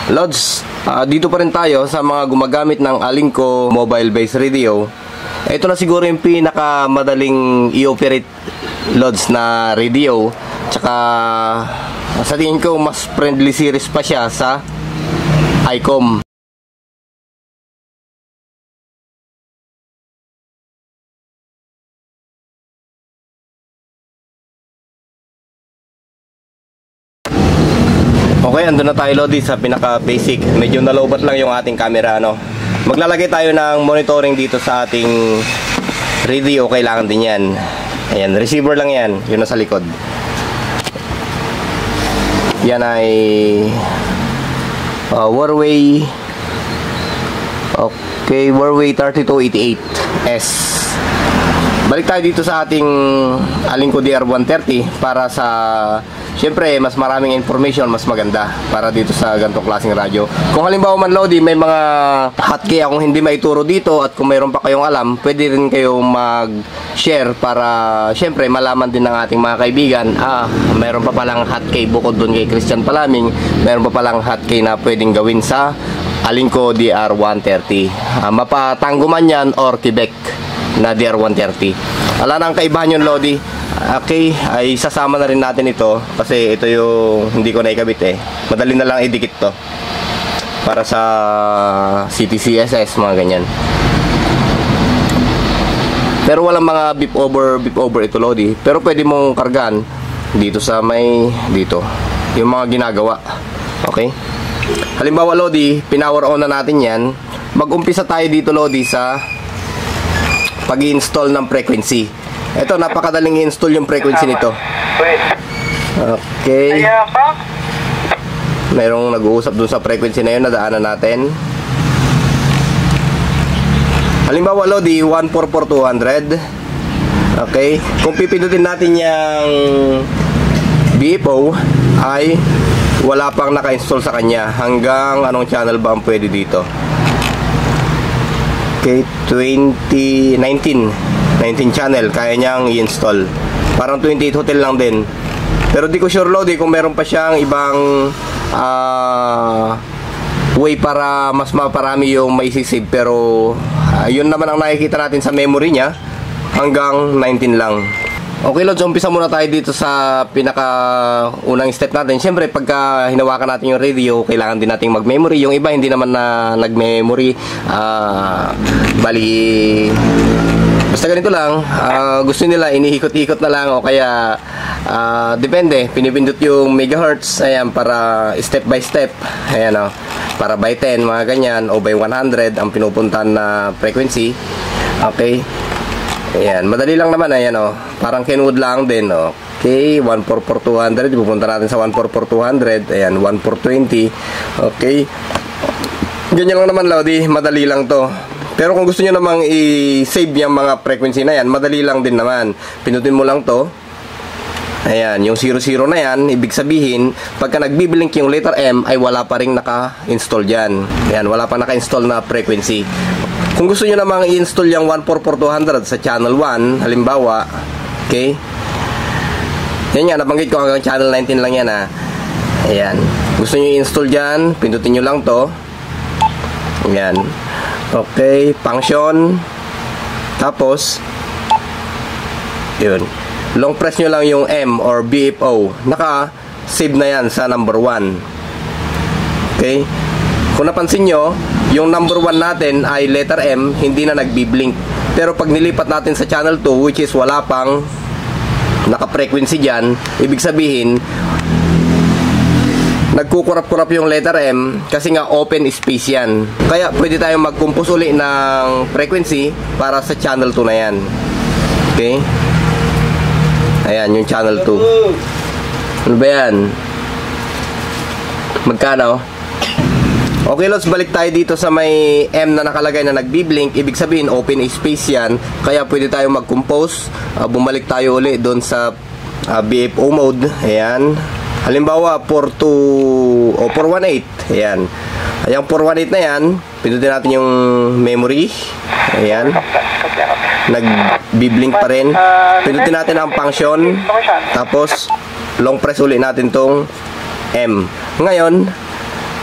Lods, dito pa rin tayo sa mga gumagamit ng Alinco mobile-based radio. Ito na siguro yung pinakamadaling i-operate, Lods, na radio. Tsaka sa tingin ko mas friendly series pa siya sa ICOM. Okay, andun na tayo, Lodi, sa pinaka-basic. Medyo nalobat lang yung ating camera, no? Maglalagay tayo ng monitoring dito sa ating radio. Kailangan din yan. Ayan, receiver lang yan. Yun nasa likod. Yan ay Huawei. Okay, Huawei 3288S. Balik tayo dito sa ating Alinco DR130 para sa... Siyempre, mas maraming information, mas maganda para dito sa ganitong klaseng radyo. Kung halimbawa man, Lodi, may mga hotkey akong hindi maituro dito at kung mayroon pa kayong alam, pwede rin kayong mag-share para siyempre malaman din ng ating mga kaibigan, mayroon pa palang hotkey bukod doon kay Christian Palaming, mayroon pa palang hotkey na pwedeng gawin sa Alinco DR130. Mapatango man yan or Quebec na DR130. Wala nang kaibahan yun, Lodi. Okay, ay sasama na rin natin ito kasi ito yung hindi ko naikabit eh. Madali na lang idikit to para sa CTCSS, mga ganyan. Pero walang mga beep over ito, Lodi. Pero pwede mong kargan dito sa may dito yung mga ginagawa. Okay, halimbawa, Lodi, pinower on na natin yan. Mag-umpisa tayo dito, Lodi, sa pag-i-install ng frequency. Ito, napakadaling i-install yung frequency nito. Okay. Mayroong nag-uusap dun sa frequency na yun, nadaanan natin. Halimbawa, Lodi, 144,200. Okay. Kung pipindutin natin yung BFO, ay wala pang naka-install sa kanya. Hanggang anong channel ba ang pwede dito? Okay, 19 channel, kaya niyang i-install. Parang 28 hotel lang din. Pero di ko sure, Lodi, kung meron pa siyang ibang way para mas maparami yung maisisave. Pero yun naman ang nakikita natin sa memory niya. Hanggang 19 lang. Okay, Lods, umpisa muna tayo dito sa pinaka-unang step natin. Siyempre, pagka hinawakan natin yung radio, kailangan din nating mag-memory. Yung iba, hindi naman na nag-memory. Bali... Basta ganito lang, gusto nila inihikot-ikot na lang o kaya depende, pinipindot yung megahertz, ayan, para step by step, ayan o, para by 10, mga ganyan, o by 100 ang pinupuntahan na frequency. Okay, ayan, madali lang naman, ayan o, parang Kenwood lang din, okay, 144,200, pupunta natin sa 144,200, ayan, 14420, okay, ganyan lang naman, Lodi, madali lang to. Pero kung gusto nyo namang i-save yung mga frequency na yan, madali lang din naman. Pinutin mo lang to. Ayan, yung 00 na yan, ibig sabihin, pagka nagbiblink yung letter M, ay wala pa rin naka-install dyan. Ayan, wala pa naka-install na frequency. Kung gusto nyo namang i-install yung 144,200 sa channel 1, halimbawa, okay? Yan yan, nabanggit ko hanggang channel 19 lang yan, ha. Ayan, gusto nyo i-install dyan, pindutin nyo lang to. Ayan. Okay, function. Tapos yun, long press nyo lang yung M or BFO. Naka-save na yan sa number 1. Okay, kung napansin nyo, yung number 1 natin ay letter M, hindi na nagbi-blink. Pero pag nilipat natin sa channel 2, which is wala pang naka-frequency dyan, ibig sabihin nagkukurap-kurap yung letter M kasi nga open space yan. Kaya pwede tayong mag-compose uli ng frequency para sa channel 2 na yan. Okay? Ayan, yung channel 2. Ano ba yan? Magkano? Okay, Lods, balik tayo dito sa may M na nakalagay na nagbi-blink. Ibig sabihin, open space yan. Kaya pwede tayong mag-compose. Bumalik tayo uli doon sa BFO mode. Ayan. Halimbawa, 418. Ayan. Ayang 418 na yan, pindutin natin yung memory. Ayan. Nag-blink pa rin. Pindutin natin ang function. Tapos, long press ulit natin tong M. Ngayon,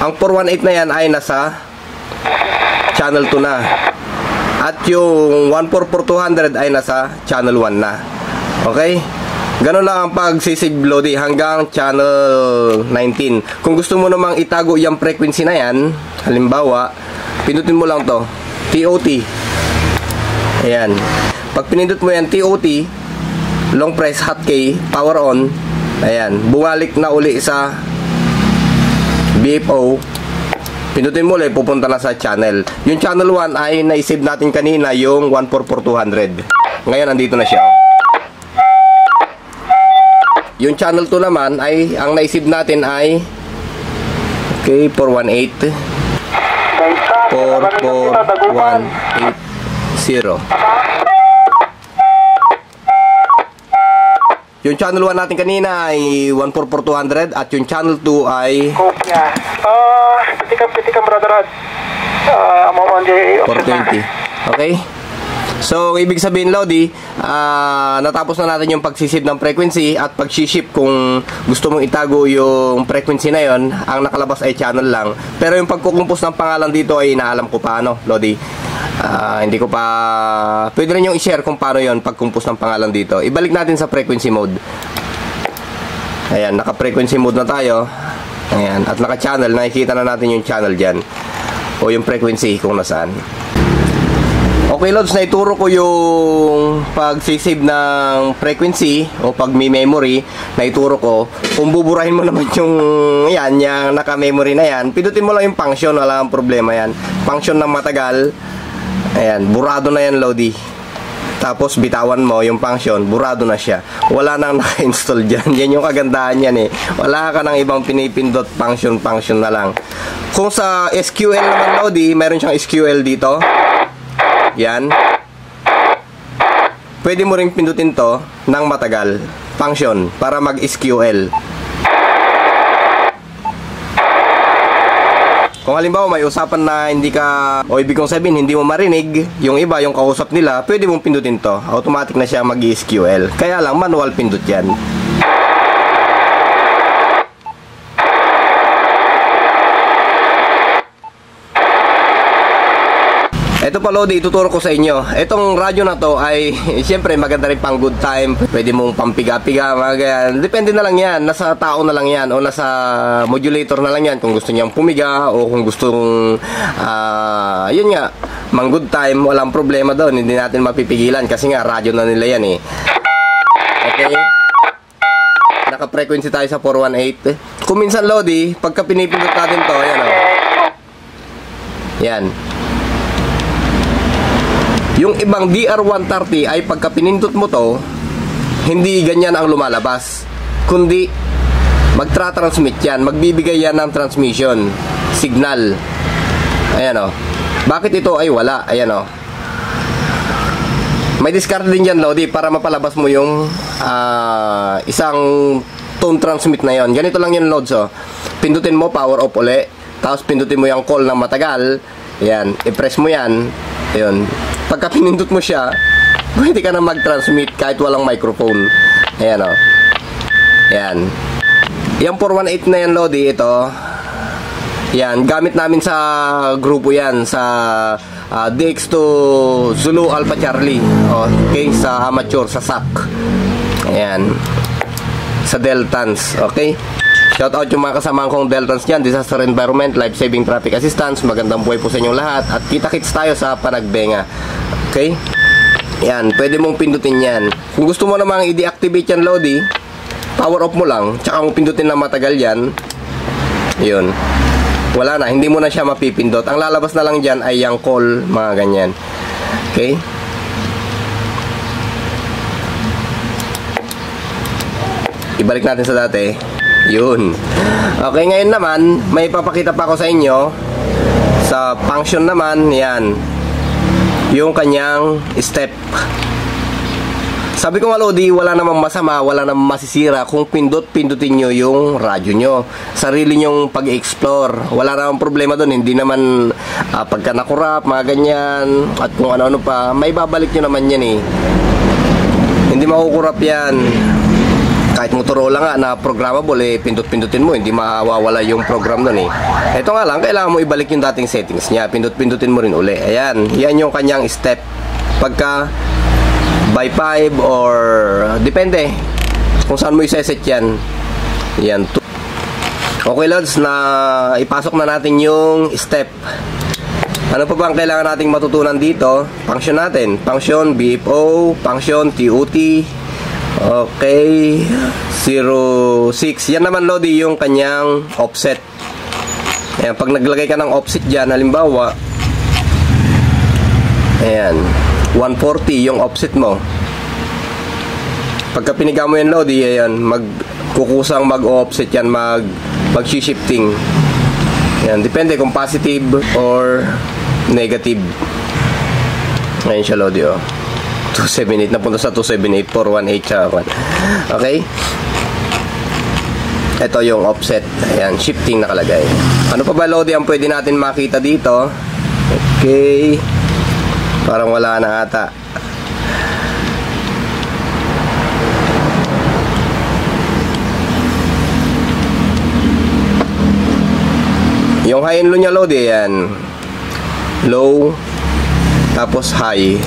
Ang 418 na yan ay nasa channel 2 na. At yung 144200 ay nasa channel 1 na. Okay? Ganun lang ang pagsisave, Lodi, hanggang channel 19. Kung gusto mo namang itago yung frequency na yan, halimbawa, pindutin mo lang to, TOT. Ayan. Pag pinindot mo yan, TOT, long press, hotkey, power on, ayan, bumalik na uli sa BFO. Pindutin mo ulit, pupunta na sa channel. Yung channel 1 ay naisave natin kanina, yung 144200. Ngayon, andito na siya. Yung channel 2 naman ay, ang naisave natin ay, okay, 418. 44180. Yung channel 1 natin kanina ay 144200 at yung channel 2 ay kopya. Pitikam brother. 420. Okay? So, ibig sabihin, Lodi, natapos na natin yung pagsisave ng frequency at pag-ship kung gusto mong itago yung frequency na yon, ang nakalabas ay channel lang. Pero yung pagkukumpos ng pangalan dito ay inaalam ko paano, Lodi. Hindi ko pa... Pwede rin yung i-share kung paano yon pagkumpos ng pangalan dito. Ibalik natin sa frequency mode. Ayan, naka-frequency mode na tayo. Ayan, at naka-channel. Nakikita na natin yung channel dyan. O yung frequency kung nasaan. Okay, Lods, naituro ko yung pag-save ng frequency o pag may memory, naituro ko. Kung buburahin mo naman yung yan, yung naka-memory na yan, pindutin mo lang yung function, wala kang problema yan. Function ng matagal, ayan, burado na yan, Lodi. Tapos bitawan mo yung function, burado na siya. Wala nang naka-install dyan. Yan yung kagandahan yan eh. Wala ka nang ibang pinipindot, function na lang. Kung sa SQL naman, Lodi, meron siyang SQL dito. Yan. Pwede mo ring pindutin to ng matagal. Function. Para mag-SQL. Kung halimbawa may usapan na hindi ka, o ibig kong sabihin, hindi mo marinig, yung iba, yung kausap nila, pwede mong pindutin to. Automatic na siya mag-SQL. Kaya lang, manual pindot yan. Ito pa, Lodi, ituturo ko sa inyo. Itong radyo na to ay, siyempre, maganda rin pang good time. Pwede mong pampiga-piga, mga ganyan. Depende na lang yan. Nasa tao na lang yan. O nasa modulator na lang yan. Kung gusto niyang pumiga o kung gustong, yun nga, mang good time, walang problema doon. Hindi natin mapipigilan kasi nga, radyo na nila yan eh. Okay? Naka-frequency tayo sa 418. Kung minsan, Lodi, pagka pinipindot natin to, yan o. Yan. Yung ibang DR130 ay pagka pinindot mo to, hindi ganyan ang lumalabas. Kundi, magtra-transmit yan. Magbibigay yan ng transmission. Signal. Ayan o. Bakit ito ay wala? Ayan o. May discard din yan, Lodi, para mapalabas mo yung isang tone transmit na yon. Ganito lang yun, Lods. Pindutin mo, power off uli. Tapos pindutin mo yung call ng matagal. Ayan. I-press mo yan. Ayun. Pagka pinindot mo siya, pwede ka na mag-transmit kahit walang microphone. Ayan o. Ayan. Yung 418 na yan, Lodi, ito. Yan. Gamit namin sa grupo yan. Sa DX2 Zulu Alpha Charlie. Okay. Sa amateur, sa SAC. Ayan. Sa Deltans. Okay. Shoutout yung mga kasamahan kong Deltans dyan. Disaster Environment, Life Saving Traffic Assistance. Magandang buhay po sa inyong lahat. At kita-kits tayo sa Panagbenga. Okay? Yan. Pwede mong pindutin yan. Kung gusto mo namang i-deactivate yan, Lodi, power off mo lang. Tsaka mong pindutin na matagal yan. Yun. Wala na. Hindi mo na siya mapipindot. Ang lalabas na lang dyan ay yung call, mga ganyan. Okay? Ibalik natin sa dati. Yun. Okay, ngayon naman, may papakita pa ako sa inyo. Sa function naman, yan. Yung kanyang step. Sabi ko nga, Lodi, wala namang masama, wala namang masisira kung pindutin nyo yung radyo nyo. Sarili nyong pag-explore. Wala namang problema doon. Hindi naman pagka nakurap, mga ganyan, at kung ano-ano pa, may babalik nyo naman yan eh. Hindi makukurap yan. kahit Motorola nga na programmable, pindot-pindutin mo, hindi mawawala yung program nun Ito nga lang, kailangan mo ibalik yung dating settings niya, pindot-pindutin mo rin uli. Ayan, yan yung kanyang step. Pagka by 5 or depende kung saan mo iseset yan. Yan. Okay lods, na ipasok na natin yung step. Ano pa ba ang kailangan nating matutunan dito? Function natin. Function, BFO, function, TOT. Okay, 06. Yan naman, Lodi, yung kanyang offset. Ayan, pag naglagay ka ng offset dyan, halimbawa, ayan, 140 yung offset mo. Pagka piniga mo yan, Lodi, ayan, magkukusang mag-offset yan, mag-shifting. Ayan, depende kung positive or negative. Ayan siya, Lodi, 278, napunta sa 278, 418, okay? Ito yung offset. Ayan, shifting nakalagay. Ano pa ba, Lodi, ang pwede natin makita dito? Okay. Parang wala na ata. Yung high and low niya, Lodi, ayan. Low, tapos high.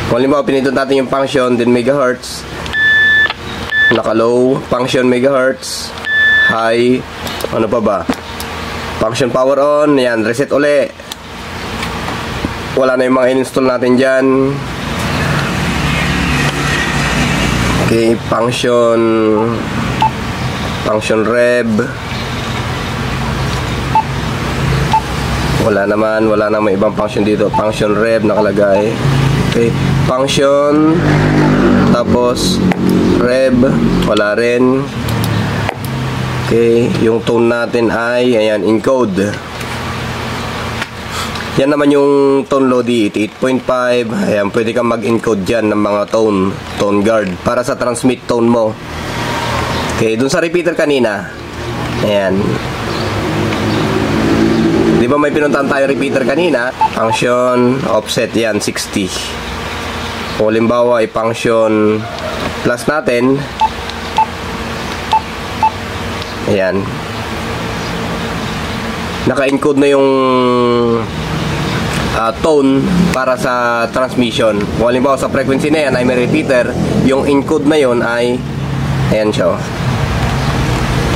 Kung halimbawa, pinindot natin yung function, then megahertz, naka-low, function megahertz, high, ano pa ba? Function power on, yan, reset uli. Wala na yung mga in-install natin dyan. Okay, function rev. Wala namang ibang function dito. Function rev nakalagay. Okay, function, tapos rev, wala rin. Okay, yung tone natin ay, ayan, encode. Yan naman yung tone, Lodi, 88.5. Ayan, pwede kang mag-encode dyan ng mga tone guard para sa transmit tone mo. Okay, dun sa repeater kanina, ayan, di ba may pinuntahan tayo repeater kanina? Function, offset, yan, 60. Kung halimbawa, i-function plus natin, ayan, naka-encode na yung tone para sa transmission. Kung halimbawa sa frequency na yan ay may repeater, yung encode na yon ay, ayan siya,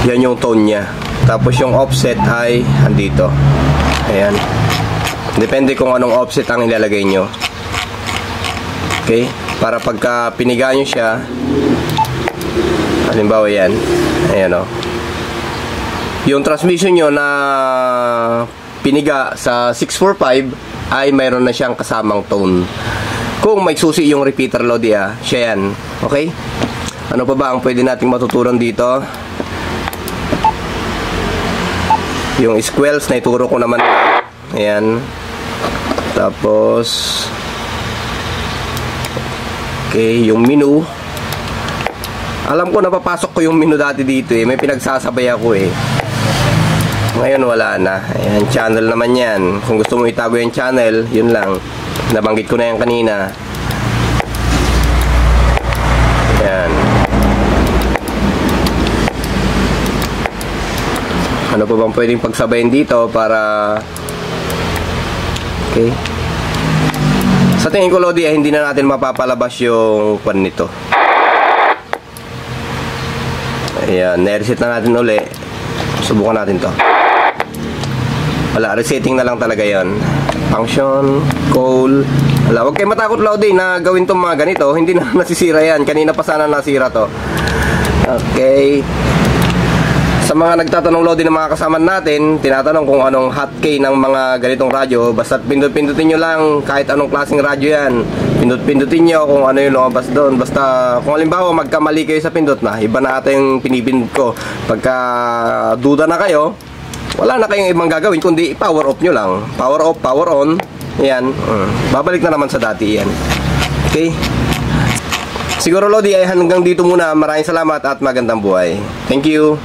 yan yung tone nya. Tapos yung offset ay andito. Ayan, depende kung anong offset ang ilalagay nyo. Okay, para pagka piniga nyo siya, halimbawa yan, ayan, yung transmission nyo na piniga sa 645 ay mayroon na siyang kasamang tone. Kung may susi yung repeater, Lodi, siya yan. Okay, ano pa ba ang pwede nating matutunan dito? Yung squelch na ituro ko naman. Ayan, tapos okay, yung menu. Alam ko napapasok ko yung menu dati dito may pinagsasabay ako Ngayon wala na. Ayan, channel naman yan. Kung gusto mo itago yung channel, yun lang. Nabanggit ko na yan kanina. Ayan. Ano pa bang pwedeng pagsabayin dito para okay. Sa tingin ko, Lodi, hindi na natin mapapalabas yung pan nito. Ayan, na-reset na natin uli. Subukan natin to. Wala, resetting na lang talaga yon. Function, call. Wala, huwag kayo matakot, Lodi, na gawin tong mga ganito. Hindi na nasisira yan. Kanina pa sana nasira to. Okay. Sa mga nagtatanong, Lodi, ng mga kasama natin, tinatanong kung anong hotkey ng mga ganitong radyo. Basta pindot-pindutin nyo lang kahit anong klaseng radyo yan. Pindot-pindutin nyo kung ano yung lumabas doon. Basta kung halimbawa magkamali kayo sa pindot na, iba na ata yung pinipindot ko. Pagka duda na kayo, wala na kayong ibang gagawin kundi power off nyo lang. Power off, power on. Yan. Babalik na naman sa dati yan. Okay. Siguro, Lodi, ay hanggang dito muna. Maraming salamat at magandang buhay. Thank you.